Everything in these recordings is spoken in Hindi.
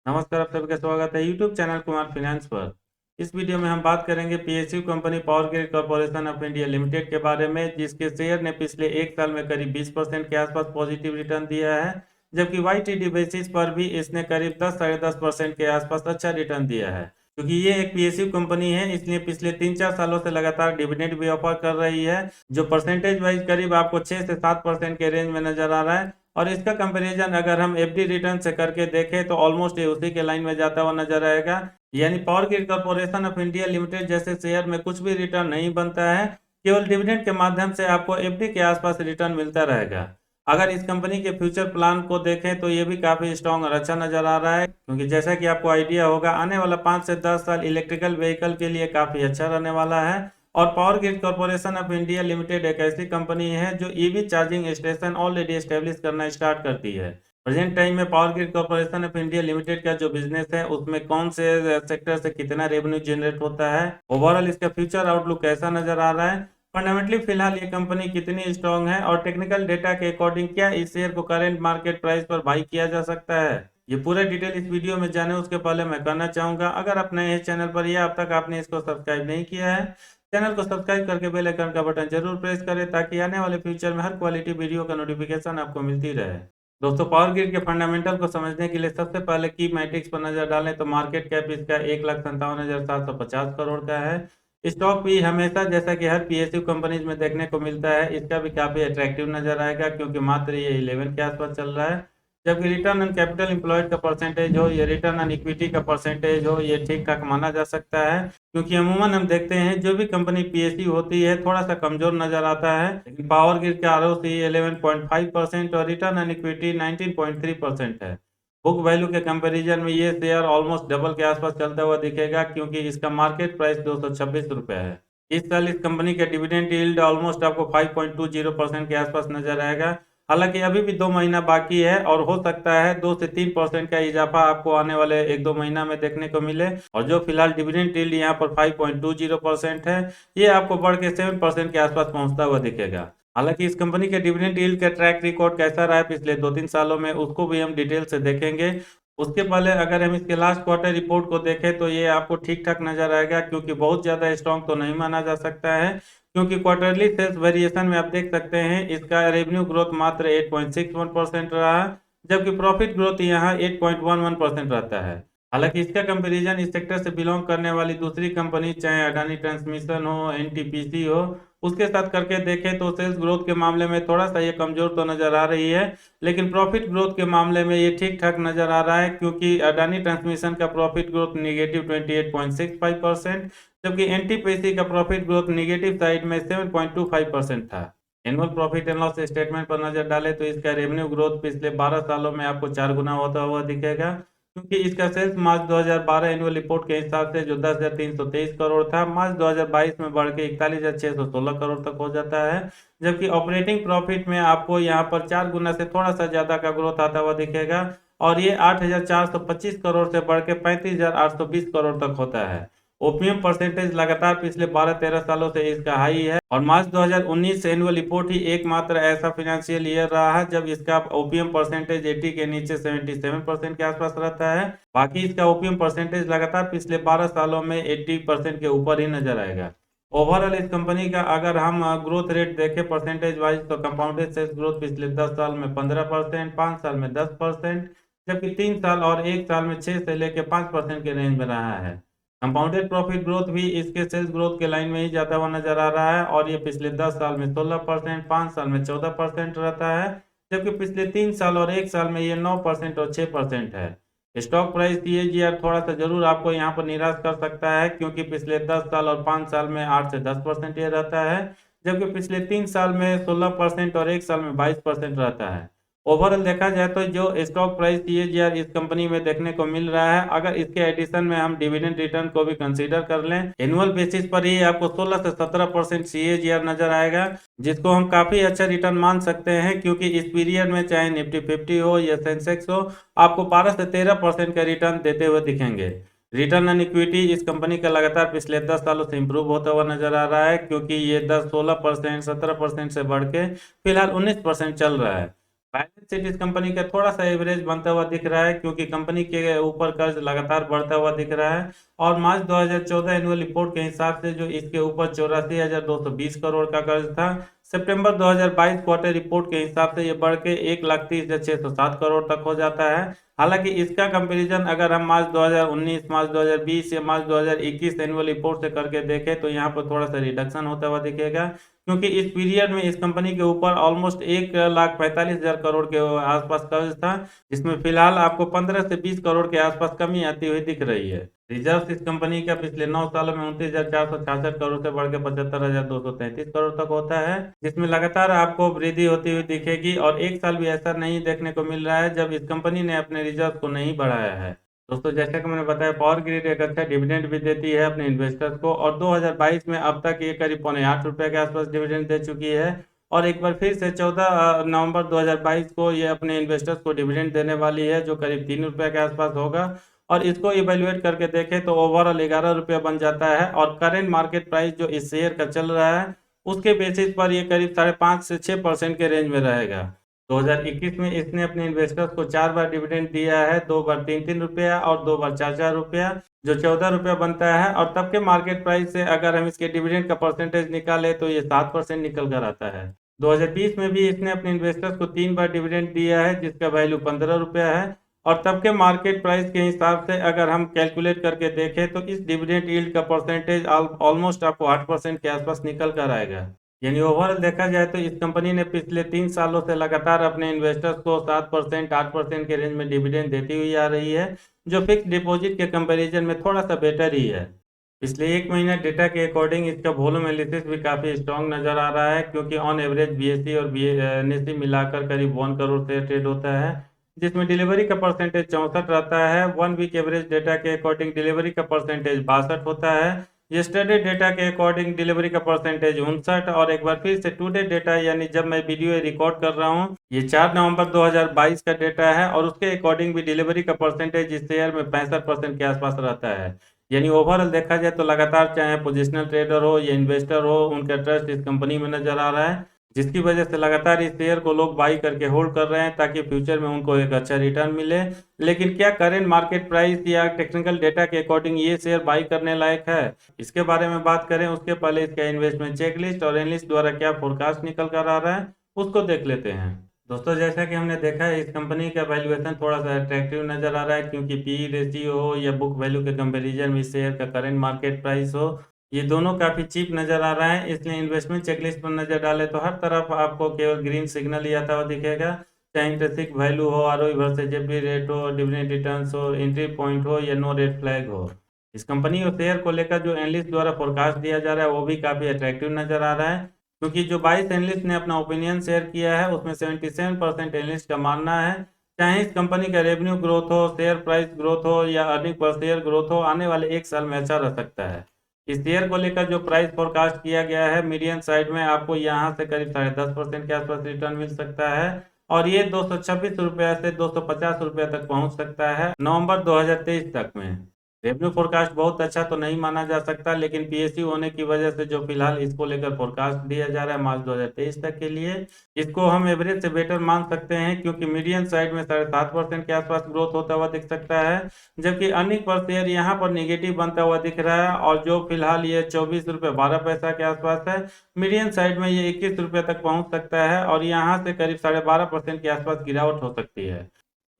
नमस्कार, आप सभी का स्वागत है यूट्यूब चैनल कुमार फाइनेंस पर। इस वीडियो में हम बात करेंगे PSU company power grid corporation of India limited के बारे में, जिसके शेयर ने पिछले एक साल में करीब 20% के आसपास पॉजिटिव रिटर्न दिया है। जबकि वाईटीडी बेसिस पर भी इसने करीब 10-10.5% के आसपास अच्छा रिटर्न दिया है। क्योंकि ये एक पीएसयू कंपनी है, इसलिए पिछले 3-4 सालों से लगातार डिविडेंड भी ऑफर कर रही है, जो परसेंटेज वाइज करीब आपको 6 से 7% के रेंज में नजर आ रहा है। और इसका कंपैरिजन अगर हम एफडी रिटर्न से करके देखें तो ऑलमोस्ट ये उसी के लाइन में जाता हुआ नजर आएगा। यानी power grid corporation of India limited जैसे शेयर में कुछ भी रिटर्न नहीं बनता है, केवल डिविडेंड के माध्यम से आपको एफडी के आसपास रिटर्न मिलता रहेगा। अगर इस कंपनी के फ्यूचर प्लान को देखें तो ये भी काफी स्ट्रॉन्ग और अच्छा नजर आ रहा है, क्योंकि जैसा कि आपको आइडिया होगा, आने वाला 5 से 10 साल इलेक्ट्रिकल व्हीकल के लिए काफी अच्छा रहने वाला है। और power grid corporation of India limited एक ऐसी कंपनी है जो EV charging station already establish करना स्टार्ट करती है। प्रेजेंट टाइम में power grid corporation of India limited का जो बिजनेस है, उसमें कौन से सेक्टर से कितना रेवेन्यू जनरेट होता है, ओवरऑल इसका फ्यूचर आउटलुक कैसा नजर आ रहा है, फंडामेंटली फिलहाल ये कंपनी कितनी स्ट्रांग है, और टेक्निकल डेटा के अकॉर्डिंग क्या इस शेयर को करंट मार्केट प्राइस पर बाई किया जा सकता है, ये पूरा डिटेल इस वीडियो में जाने उसके पहले मैं कहना चाहूंगा, अगर आप नए हैं चैनल पर या अब तक आपने इसको सब्सक्राइब नहीं किया है, चैनल को सब्सक्राइब करके बेल आइकन का बटन जरूर प्रेस करें, ताकि आने वाले फ्यूचर में हर क्वालिटी वीडियो का नोटिफिकेशन आपको मिलती रहे। दोस्तों, पावर ग्रिड के फंडामेंटल को समझने के लिए सबसे पहले की मैट्रिक्स पर नजर डालें तो मार्केट कैप इसका 1,57,750 करोड़ का है। स्टॉक भी हमेशा, जैसा कि हर पीएसयू कंपनीज में देखने को मिलता है, इसका भी काफी अट्रैक्टिव नजर आएगा, क्योंकि मात्र ये 11 के आसपास चल रहा है। जबकि रिटर्न ऑन कैपिटल एम्प्लॉयड का परसेंटेज हो या रिटर्न ऑन इक्विटी का परसेंटेज हो, ये ठीक ठाक माना जा सकता है। क्योंकि अमूमन हम देखते हैं जो भी कंपनी पीएसयू होती है थोड़ा सा कमजोर नजर आता है, लेकिन पावर ग्रिड का आरओसी 11.5% और रिटर्न ऑन इक्विटी 19.3% है। बुक वैल्यू के कंपैरिजन में ये शेयर ऑलमोस्ट डबल के आसपास चलता हुआ दिखेगा, क्योंकि इसका मार्केट प्राइस 226 रुपये है। इस साल इस कंपनी के डिविडेंड यील्ड ऑलमोस्ट आपको 5.20% के आसपास नजर आएगा। हालांकि अभी भी 2 महीना बाकी है और हो सकता है 2 से 3% का इजाफा आपको आने वाले 1-2 महीना में देखने को मिले। और जो फिलहाल डिविडेंड यील्ड यहाँ पर 5.20% है, ये आपको बढ़ के 7% के आसपास पहुंचता हुआ दिखेगा। हालांकि इस कंपनी के डिविडेंड यील्ड का ट्रैक रिकॉर्ड कैसा रहा है पिछले 2-3 सालों में, उसको भी हम डिटेल से देखेंगे। उसके पहले अगर हम इसके लास्ट क्वार्टर रिपोर्ट को देखें तो ये आपको ठीक ठाक नजर आएगा, क्योंकि बहुत ज्यादा स्ट्रॉन्ग तो नहीं माना जा सकता है। क्योंकि क्वार्टरली सेल्स वेरिएशन में आप देख सकते हैं, इसका रेवेन्यू ग्रोथ मात्र 8.61% रहा, जबकि प्रॉफिट ग्रोथ यहाँ 8.11% रहता है। हालांकि इसका कंपैरिजन इस सेक्टर से बिलोंग करने वाली दूसरी कंपनी, चाहे अडानी ट्रांसमिशन हो, एनटीपीसी हो, उसके साथ करके देखें तो सेल्स ग्रोथ के मामले में थोड़ा सा ये कमजोर तो नजर आ रही है, लेकिन प्रॉफिट ग्रोथ के मामले में ये ठीक ठाक नजर आ रहा है। क्योंकि अडानी ट्रांसमिशन का प्रॉफिट ग्रोथ -28.65%, जबकि एनटीपीसी का प्रॉफिट ग्रोथ निगेटिव साइड में 7.25% था। Annual profit and loss statement पर नजर डालें तो इसका रेवेन्यू ग्रोथ पिछले 12 सालों में आपको 4 गुना होता हुआ दिखेगा। क्योंकि इसका सेल्स मार्च 2012 एनुअल रिपोर्ट के हिसाब से जो 10,323 करोड़ था, मार्च 2022 में बढ़ के 41,616 करोड़ तक हो जाता है। जबकि ऑपरेटिंग प्रॉफिट में आपको यहाँ पर 4 गुना से थोड़ा सा ज्यादा का ग्रोथ आता हुआ दिखेगा, और ये 8,425 करोड़ से बढ़ के 35,820 करोड़ तक होता है। ओपीएम परसेंटेज लगातार पिछले 12-13 सालों से इसका हाई है, और मार्च 2019 से एनुअल रिपोर्ट ही एकमात्र ऐसा फाइनेंशियल ईयर रहा है जब इसका ओपीएम परसेंटेज 80 के नीचे 77% के आसपास रहता है। बाकी इसका ओपीएम परसेंटेज लगातार पिछले 12 सालों में 80% के ऊपर ही नजर आएगा। ओवरऑल इस कंपनी का अगर हम ग्रोथ रेट देखें परसेंटेज वाइज, तो कंपाउंडेड सेल्स ग्रोथ पिछले 10 साल में 15%, 5 साल में 10%, जबकि 3 साल और 1 साल में 6 से लेकर 5% के रेंज में रहा है। कंपाउंडेड प्रॉफिट ग्रोथ भी इसके सेल्स ग्रोथ के लाइन में ही जाता हुआ नजर आ रहा है, और ये पिछले 10 साल में 16%, 5 साल में 14% रहता है, जबकि पिछले 3 साल और 1 साल में ये 9% और 6% है। स्टॉक प्राइस सीएजीआर थोड़ा सा जरूर आपको यहाँ पर निराश कर सकता है, क्योंकि पिछले 10 साल और 5 साल में 8 से 10% ये रहता है, जबकि पिछले 3 साल में 16% और 1 साल में 22% रहता है। ओवरऑल देखा जाए तो जो स्टॉक प्राइस सीएजीआर इस कंपनी में देखने को मिल रहा है, अगर इसके एडिशन में हम डिविडेंड रिटर्न को भी कंसीडर कर लें, एनुअल बेसिस पर ही आपको 16 से 17% सीएजीआर नजर आएगा, जिसको हम काफी अच्छा रिटर्न मान सकते हैं। क्योंकि इस पीरियड में चाहे निफ्टी 50 हो या सेंसेक्स हो, आपको 12 से 13% का रिटर्न देते हुए दिखेंगे। रिटर्न ऑन इक्विटी इस कंपनी का लगातार पिछले 10 सालों से इंप्रूव होता हुआ नजर आ रहा है, क्योंकि ये 10, 16%, 17% से बढ़ के फिलहाल 19% चल रहा है। बैलेंस शीट इस कंपनी का थोड़ा सा एवरेज बनता हुआ दिख रहा है, क्योंकि कंपनी के ऊपर कर्ज लगातार बढ़ता हुआ दिख रहा है। और मार्च 2014 एनुअल रिपोर्ट के हिसाब से जो इसके ऊपर 84,220 करोड़ का कर्ज था, सितंबर 2022 क्वार्टर रिपोर्ट के हिसाब से ये बढ़ के 1,30,607 करोड़ तक हो जाता है। हालांकि इसका कंपैरिजन अगर हम मार्च 2019, मार्च 2020 या मार्च 2021 एनुअल रिपोर्ट से करके देखें तो यहाँ पर थोड़ा सा रिडक्शन होता हुआ दिखेगा, क्योंकि इस पीरियड में इस कंपनी के ऊपर ऑलमोस्ट 1,45,000 करोड़ के आसपास कर्ज था, जिसमें फिलहाल आपको 15 से 20 करोड़ के आसपास कमी आती हुई दिख रही है। रिजर्व इस कंपनी का पिछले 9 सालों में 29,466 करोड़ से बढ़ के 75,233 करोड़ तक होता है, जिसमें लगातार आपको वृद्धि होती हुई दिखेगी। और एक साल भी ऐसा नहीं देखने को मिल रहा है जब इस कंपनी ने अपने रिजर्व को नहीं बढ़ाया है। दोस्तों, जैसा कि मैंने बताया, पावर ग्रिड एक अच्छा डिविडेंड भी देती है अपने इन्वेस्टर्स को, और 2022 में अब तक ये करीब ₹8.25 के आसपास डिविडेंड दे चुकी है। और एक बार फिर से 14 नवंबर 2022 को ये अपने इन्वेस्टर्स को डिविडेंड देने वाली है, जो करीब ₹3 के आसपास होगा। और इसको इवेल्युएट करके देखें तो ओवरऑल ₹11 बन जाता है, और करेंट मार्केट प्राइस जो इस शेयर का चल रहा है उसके बेसिस पर ये करीब 5.5 से 6% के रेंज में रहेगा। 2021 में इसने अपने इन्वेस्टर्स को 4 बार डिविडेंड दिया है, 2 बार ₹3-3 और 2 बार ₹4-4, जो ₹14 बनता है। और तब के मार्केट प्राइस से अगर हम इसके डिविडेंड का परसेंटेज निकालें तो ये 7% निकल कर आता है। 2020 में भी इसने अपने इन्वेस्टर्स को 3 बार डिविडेंड दिया है, जिसका वैल्यू ₹15 है। और तब के मार्केट प्राइस के हिसाब से अगर हम कैलकुलेट करके देखें तो इस डिविडेंड यील्ड का परसेंटेज ऑलमोस्ट आपको 8% के आसपास निकल कर आएगा। यानी ओवरऑल देखा जाए तो इस कंपनी ने पिछले 3 सालों से लगातार अपने इन्वेस्टर्स को 7%, 8% के रेंज में डिविडेंड देती हुई आ रही है, जो फिक्स डिपॉजिट के कंपैरिजन में थोड़ा सा बेटर ही है। पिछले 1 महीने डेटा के अकॉर्डिंग इसका वॉल्यूम एनालिसिस भी काफ़ी स्ट्रॉन्ग नज़र आ रहा है, क्योंकि ऑन एवरेज बीएसई और एनएसई मिलाकर करीब 1 करोड़ शेयर ट्रेड होता है, जिसमें डिलीवरी का परसेंटेज 64 रहता है। 1 वीक एवरेज डेटा के अकॉर्डिंग डिलीवरी का परसेंटेज 62 होता है। यस्टरडे डेटा के अकॉर्डिंग डिलीवरी का परसेंटेज 59। और एक बार फिर से टुडे डेटा, यानी जब मैं वीडियो रिकॉर्ड कर रहा हूँ, ये 4 नवंबर 2022 का डेटा है, और उसके अकॉर्डिंग भी डिलीवरी का परसेंटेज इस शेयर में 65% के आसपास रहता है। यानी ओवरऑल देखा जाए तो लगातार चाहे पोजिशनल ट्रेडर हो या इन्वेस्टर हो, उनका ट्रस्ट इस कंपनी में नजर आ रहा है, जिसकी वजह से लगातार इस शेयर को लोग बाई करके होल्ड कर रहे हैं, ताकि फ्यूचर में उनको एक अच्छा रिटर्न मिले। लेकिन क्या करेंट मार्केट प्राइस या टेक्निकल डेटा के अकॉर्डिंग ये शेयर बाई करने लायक है? इसके बारे में बात करें उसके पहले इसका इन्वेस्टमेंट चेकलिस्ट और एनालिस्ट द्वारा क्या फोरकास्ट निकल कर आ रहा है, उसको देख लेते हैं। दोस्तों, जैसा कि हमने देखा है, इस कंपनी का वैल्यूएशन थोड़ा सा अट्रैक्टिव नजर आ रहा है, क्योंकि पी रेशियो हो या बुक वैल्यू के कंपैरिजन में इस शेयर का करंट मार्केट प्राइस हो, ये दोनों काफी चीप नजर आ रहा है। इसलिए इन्वेस्टमेंट चेकलिस्ट पर नजर डाले तो हर तरफ आपको केवल ग्रीन सिग्नल ही आता हुआ दिखेगा, चाहे इंटरेंसिक वैल्यू हो, आरओई वर्सेज एफडी रेट हो, डिविडेंड रिटर्न्स हो, एंट्री पॉइंट हो या नो रेड फ्लैग हो। इस कंपनी और शेयर को लेकर जो एनालिस्ट द्वारा फोरकास्ट दिया जा रहा है वो भी काफी अट्रैक्टिव नजर आ रहा है, क्योंकि जो 22 एनालिस्ट ने अपना ओपिनियन शेयर किया है उसमें 77% एनालिस्ट का मानना है, चाहे इस कंपनी का रेवेन्यू ग्रोथ हो, शेयर प्राइस ग्रोथ हो या अर्निंग पर शेयर ग्रोथ हो, आने वाले 1 साल में अच्छा रह सकता है। इस शेयर को लेकर जो प्राइस फोरकास्ट किया गया है, मीडियन साइड में आपको यहाँ से करीब 10.5% के आसपास रिटर्न मिल सकता है, और ये ₹226 से ₹250 तक पहुंच सकता है नवंबर 2023 तक में। रेवेन्यू फोरकास्ट बहुत अच्छा तो नहीं माना जा सकता, लेकिन पीएसयू होने की वजह से जो फिलहाल इसको लेकर फोरकास्ट दिया जा रहा है मार्च 2023 तक के लिए, इसको हम एवरेज से बेटर मान सकते हैं, क्योंकि मीडियन साइड में 7.5% के आसपास ग्रोथ होता हुआ दिख सकता है, जबकि अर्निंग पर शेयर यहाँ पर नेगेटिव बनता हुआ दिख रहा है, और जो फिलहाल ये ₹24.12 के आसपास है, मीडियन साइड में ये ₹21 तक पहुंच सकता है, और यहाँ से करीब 12.5% के आसपास गिरावट हो सकती है।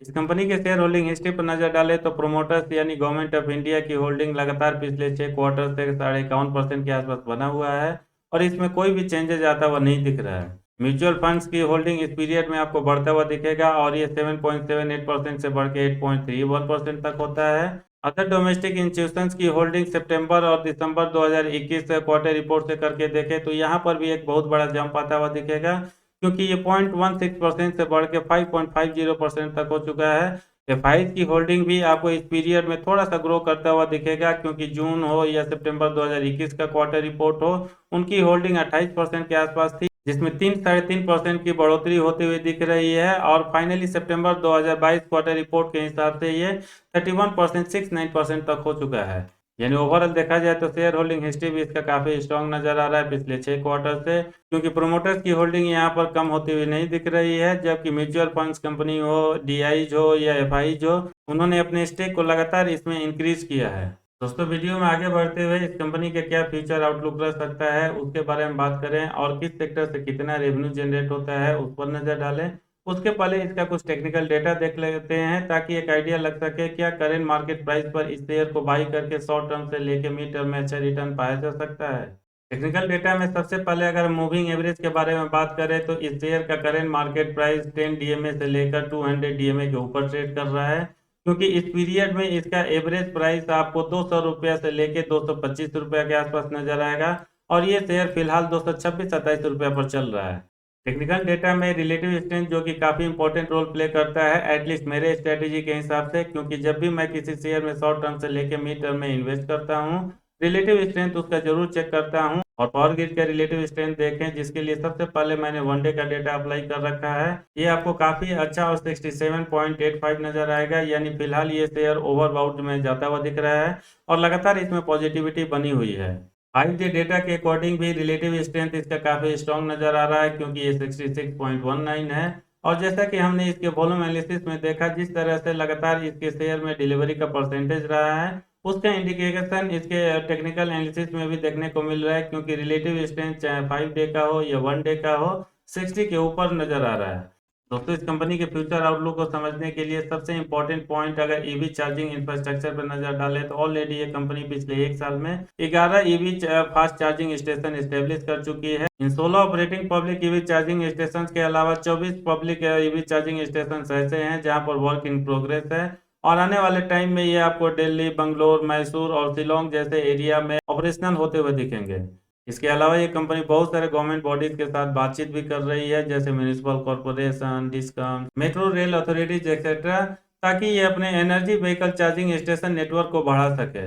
इस कंपनी के शेयर होल्डिंग हिस्ट्री पर नजर डालें तो प्रोमोटर्स यानी गवर्नमेंट ऑफ इंडिया की होल्डिंग लगातार पिछले 6 क्वार्टर से 51.5% के आसपास बना हुआ है, और इसमें कोई भी चेंजेज आता हुआ नहीं दिख रहा है। म्यूचुअल फंड्स की होल्डिंग इस पीरियड में आपको बढ़ता हुआ दिखेगा, और ये 7.78% से बढ़ के 8.31% तक होता है। अदर डोमेस्टिक इंस्टीट्यूशंस की होल्डिंग सितंबर और दिसंबर 2021 क्वार्टर रिपोर्ट से करके देखें तो यहाँ पर भी एक बहुत बड़ा जंप आता हुआ दिखेगा, क्योंकि ये 0.16% से बढ़ के 5.50% तक हो चुका है। एफआईज की होल्डिंग भी आपको इस पीरियड में थोड़ा सा ग्रो करता हुआ दिखेगा, क्योंकि जून हो या सितंबर 2021 का क्वार्टर रिपोर्ट हो, उनकी होल्डिंग 28% के आसपास थी, जिसमें 3-3.5% की बढ़ोतरी होती हुई दिख रही है। और फाइनली सितंबर 2022 क्वार्टर रिपोर्ट के हिसाब से ये 31.69% तक हो चुका है। यानी ओवरऑल देखा जाए तो शेयर होल्डिंग हिस्ट्री भी इसका काफी स्ट्रांग नजर आ रहा है पिछले 6 क्वार्टर से, क्योंकि प्रोमोटर्स की होल्डिंग यहाँ पर कम होती हुई नहीं दिख रही है, जबकि म्यूचुअल फंड्स कंपनी हो, डीआईज हो या एफआईज हो, उन्होंने अपने स्टेक को लगातार इसमें इंक्रीज किया है। दोस्तों वीडियो में आगे बढ़ते हुए इस कंपनी के क्या फ्यूचर आउटलुक रह सकता है उसके बारे में बात करें, और किस सेक्टर से कितना रेवेन्यू जनरेट होता है उस पर नजर डालें। उसके पहले इसका कुछ टेक्निकल डेटा देख लेते हैं, ताकि एक आइडिया लग सके क्या करेंट मार्केट प्राइस पर इस शेयर को बाई करके शॉर्ट टर्म से लेके मिड टर्म में अच्छा रिटर्न पाया जा सकता है। टेक्निकल डेटा में सबसे पहले अगर मूविंग एवरेज के बारे में बात करें तो इस शेयर का करेंट मार्केट प्राइस 10 डीएमए से लेकर 200 डीएमए के ऊपर ट्रेड कर रहा है, क्योंकि इस पीरियड में इसका एवरेज प्राइस आपको 200 रुपया से लेके 225 रुपया के आसपास नजर आएगा, और ये शेयर फिलहाल 226-27 रुपया पर चल रहा है। टेक्निकल डेटा में रिलेटिव स्ट्रेंथ जो कि काफी इंपॉर्टेंट रोल प्ले करता है, एटलीस्ट मेरे स्ट्रेटेजी के हिसाब से, क्योंकि जब भी मैं किसी शेयर में शॉर्ट टर्म से लेके मिड टर्म में इन्वेस्ट करता हूँ, रिलेटिव स्ट्रेंथ उसका जरूर चेक करता हूँ। और पावर ग्रिड का रिलेटिव स्ट्रेंथ देखें, जिसके लिए सबसे पहले मैंने वनडे का डेटा अप्लाई कर रखा है, ये आपको काफी अच्छा और 67.85 नजर आएगा, यानी फिलहाल ये शेयर ओवरबाउट में जाता हुआ दिख रहा है और लगातार इसमें पॉजिटिविटी बनी हुई है। 5 डे डेटा के अकॉर्डिंग भी रिलेटिव स्ट्रेंथ इसका काफी स्ट्रॉन्ग नजर आ रहा है, क्योंकि ये 66.19 है। और जैसा कि हमने इसके वॉल्यूम एनालिसिस में देखा, जिस तरह से लगातार इसके शेयर में डिलीवरी का परसेंटेज रहा है, उसका इंडिकेशन इसके टेक्निकल एनालिसिस में भी देखने को मिल रहा है, क्योंकि रिलेटिव स्ट्रेंथ चाहे 5 डे का हो या 1 डे का हो, 60 के ऊपर नजर आ रहा है। दोस्तों इस कंपनी के फ्यूचर आउटलुक को समझने के लिए सबसे इंपॉर्टेंट पॉइंट, अगर ईवी चार्जिंग इंफ्रास्ट्रक्चर पर नजर डालें तो ऑलरेडी ये कंपनी पिछले 1 साल में 11 EV fast charging station establish कर चुकी है। इन 16 operating public EV charging station के अलावा 24 पब्लिक ईवी चार्जिंग स्टेशन ऐसे हैं जहां पर वर्क इन प्रोग्रेस है, और आने वाले टाइम में ये आपको दिल्ली, बंगलोर, मैसूर और शिलोंग जैसे एरिया में ऑपरेशनल होते हुए दिखेंगे। इसके अलावा ये कंपनी बहुत सारे गवर्नमेंट बॉडीज के साथ बातचीत भी कर रही है, जैसे municipal corporation, discom, metro rail authorities etcetera, ताकि ये अपने energy vehicle charging station network को बढ़ा सके।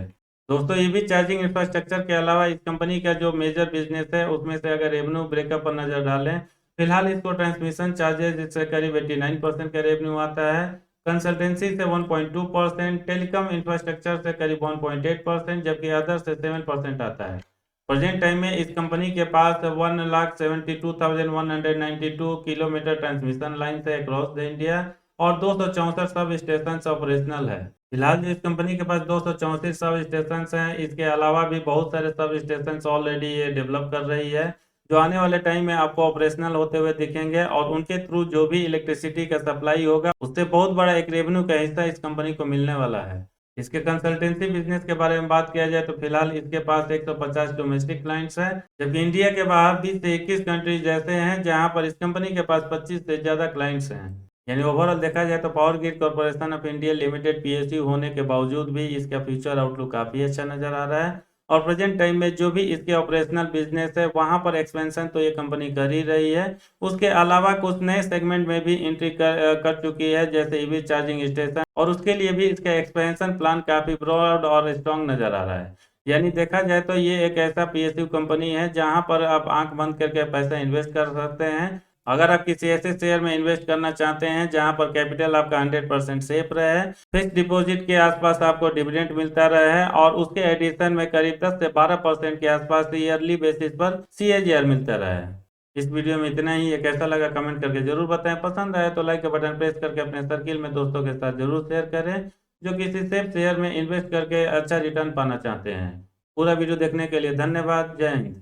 दोस्तों ईवी चार्जिंग इंफ्रास्ट्रक्चर के अलावा इस कंपनी का जो मेजर बिजनेस है, उसमें से अगर रेवेन्यू ब्रेकअप पर नजर डालें, फिलहाल इसको ट्रांसमिशन चार्जेस इससे करीब 89% का रेवेन्यू आता है, कंसल्टेंसी से 1.2%, टेलीकॉम इंफ्रास्ट्रक्चर से करीब 1.8%, जबकि अदर से 7% आता है। प्रेजेंट टाइम में इस कंपनी के पास 1,72,192 किलोमीटर ट्रांसमिशन लाइन है अक्रॉस द इंडिया, और 264 सब स्टेशन ऑपरेशनल है। फिलहाल जो इस कंपनी के पास 264 सब स्टेशन हैं, इसके अलावा भी बहुत सारे सब स्टेशन ऑलरेडी ये डेवलप कर रही है, जो आने वाले टाइम में आपको ऑपरेशनल होते हुए दिखेंगे, और उनके थ्रू जो भी इलेक्ट्रिसिटी का सप्लाई होगा, उससे बहुत बड़ा एक रेवेन्यू का हिस्सा इस कंपनी को मिलने वाला है। इसके कंसल्टेंसी बिजनेस के बारे में बात किया जाए तो फिलहाल इसके पास 150 डोमेस्टिक क्लाइंट्स हैं, जबकि इंडिया के बाहर 20 से 21 कंट्रीज ऐसे हैं जहां पर इस कंपनी के पास 25 से ज्यादा क्लाइंट्स हैं। यानी ओवरऑल देखा जाए तो power grid corporation of India limited PSU होने के बावजूद भी इसका फ्यूचर आउटलुक काफी अच्छा नजर आ रहा है, और प्रेजेंट टाइम में जो भी इसके ऑपरेशनल बिजनेस है वहां पर एक्सपेंशन तो ये कंपनी कर ही रही है। उसके अलावा कुछ नए सेगमेंट में भी एंट्री कर चुकी है, जैसे ईवी चार्जिंग स्टेशन, और उसके लिए भी इसका एक्सपेंशन प्लान काफी ब्रॉड और स्ट्रॉन्ग नजर आ रहा है। यानी देखा जाए तो ये एक ऐसा पीएसयू कंपनी है जहां पर आप आंख बंद करके पैसा इन्वेस्ट कर सकते हैं। अगर आप किसी ऐसे शेयर में इन्वेस्ट करना चाहते हैं जहां पर कैपिटल आपका 100% सेफ रहे, फिक्स डिपॉजिट के आसपास आपको डिविडेंड मिलता रहे, और उसके एडिशन में करीब 10 से 12% के आसपास ईयरली बेसिस पर सीएजीआर मिलता रहे। इस वीडियो में इतना ही। ये कैसा लगा कमेंट करके जरूर बताएं, पसंद आए तो लाइक का बटन प्रेस करके अपने सर्किल में दोस्तों के साथ जरूर शेयर करें, जो किसी सेफ शेयर में इन्वेस्ट करके अच्छा रिटर्न पाना चाहते हैं। पूरा वीडियो देखने के लिए धन्यवाद। जय हिंद।